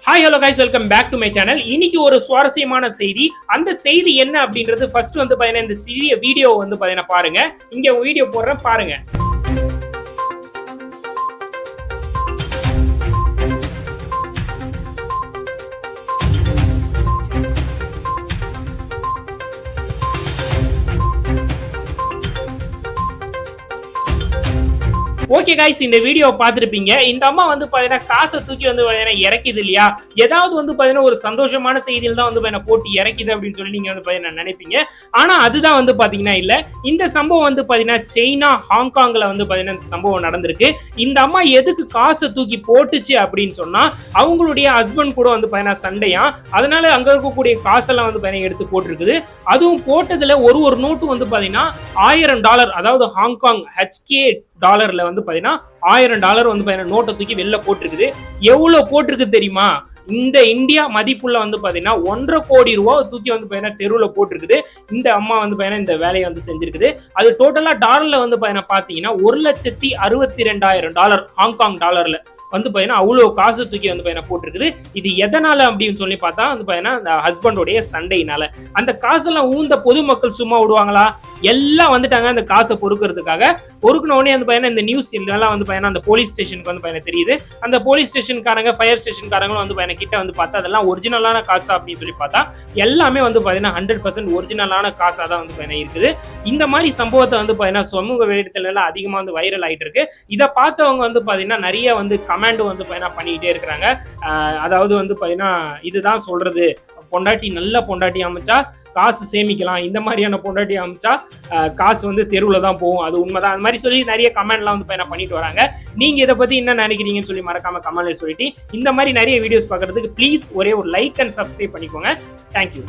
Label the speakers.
Speaker 1: Hi hello guys, welcome back to my channel. இன்னைக்கு ஒரு சுவாரஸ்யமான செய்தி. அந்த செய்தி என்ன அப்படின்றது ஃபர்ஸ்ட் வந்து பாத்தீங்கன்னா இந்த சிறிய வீடியோ வந்து பாத்தீங்கன்னா பாருங்க. இங்க வீடியோ போடுறேன் பாருங்க. ஓகே கைஸ், இந்த வீடியோ பார்த்துருப்பீங்க. இந்த அம்மா வந்து பாத்தீங்கன்னா காசை தூக்கி வந்து பாத்தீங்கன்னா இறக்கிது இல்லையா? ஏதாவது வந்து பாத்தீங்கன்னா ஒரு சந்தோஷமான செய்தியில் தான் வந்து பாத்தீங்கன்னா போட்டு இறக்கிது அப்படின்னு சொல்லி நீங்க வந்து பாத்தீங்கன்னா நினைப்பீங்க. ஆனா அதுதான் வந்து பாத்தீங்கன்னா இல்ல. இந்த சம்பவம் வந்து பாத்தீங்கன்னா சைனா, ஹாங்காங்ல வந்து பாத்தீங்கன்னா இந்த சம்பவம் நடந்திருக்கு. இந்த அம்மா எதுக்கு காசை தூக்கி போட்டுச்சு அப்படின்னு சொன்னா, அவங்களுடைய ஹஸ்பண்ட் கூட வந்து பாத்தீங்கன்னா சண்டையா, அதனால அங்க இருக்கக்கூடிய காசெல்லாம் வந்து பாத்தீங்கன்னா எடுத்து போட்டிருக்குது. அதுவும் போட்டதுல ஒரு நோட்டு வந்து பாத்தீங்கன்னா $1000, அதாவது ஹாங்காங் HK டாலர்ல வந்து பாத்தீங்கன்னா $1000 வந்து பாத்தீங்கன்னா நோட்டை தூக்கி வெளில போட்டிருக்குது. எவ்வளவு போட்டிருக்கு தெரியுமா? இந்த இந்தியா மதிப்புள்ள வந்து பாத்தீங்கன்னா 1.5 கோடி ரூபாய் தூக்கி வந்து பாத்தீங்கன்னா தெருவுல போட்டிருக்குது. இந்த அம்மா வந்து பாத்தீங்கன்னா இந்த வேலையை வந்து செஞ்சிருக்குது. அது டோட்டலா டாலர்ல வந்து பாத்தீங்கன்னா $1,62,000 ஹாங்காங் டாலர்ல வந்து பாத்தீங்கன்னா அவ்வளவு காசு தூக்கி வந்து பாத்தீங்கன்னா போட்டிருக்குது. இது எதனால அப்படின்னு சொல்லி பார்த்தா வந்து பாத்தீங்கன்னா அந்த ஹஸ்பண்டோடைய சண்டையினால. அந்த காசெல்லாம் ஊந்த பொதுமக்கள் சும்மா விடுவாங்களா? எல்லாம் வந்துட்டாங்க அந்த காசை பொறுக்கிறதுக்காக. பொறுக்கின உடனே வந்து பாத்தீங்கன்னா இந்த நியூஸ் எல்லாம் வந்து பாத்தீங்கன்னா அந்த போலீஸ் ஸ்டேஷனுக்கு வந்து பாத்தீங்கன்னா தெரியுது. அந்த போலீஸ் ஸ்டேஷன்காரங்க, ஃபயர் ஸ்டேஷன்காரங்களும் வந்து பாத்தீங்கன்னா கிட்ட வந்து பார்த்தா அதெல்லாம் ஒரிஜினலான காசா அப்படின்னு சொல்லி பார்த்தா எல்லாமே வந்து பாத்தீங்கன்னா 100% ஒரிஜினலான காசா தான் வந்து பாத்தீங்கன்னா இருக்குது. இந்த மாதிரி சம்பவத்தை வந்து பாத்தீங்கன்னா சமூக வலைதளத்துல அதிகமா வந்து வைரல் ஆயிட்டு இருக்கு. இதை பார்த்தவங்க வந்து பாத்தீங்கன்னா நிறைய வந்து கமெண்ட் வந்து பாத்தீங்கன்னா பண்ணிக்கிட்டே இருக்கிறாங்க. அதாவது வந்து பாத்தீங்கன்னா இதுதான் சொல்றது, பொண்டாட்டி நல்ல பொண்டாட்டி அமைச்சா காசு சேமிக்கலாம், இந்த மாதிரியான பொண்டாட்டி அமைச்சா காசு வந்து தெருவுல தான் போகும், அது உண்மைதான், அந்த மாதிரி சொல்லி நிறைய கமெண்ட்லாம் வந்து பண்ணிட்டு வராங்க. நீங்க இதை பத்தி என்ன நினைக்கிறீங்கன்னு சொல்லி மறக்காம கமெண்ட்ல சொல்லிட்டு இந்த மாதிரி நிறைய வீடியோஸ் பார்க்கறதுக்கு ப்ளீஸ் ஒரே ஒரு லைக் அண்ட் சப்ஸ்கிரைப் பண்ணிக்கோங்க. தேங்க்யூ.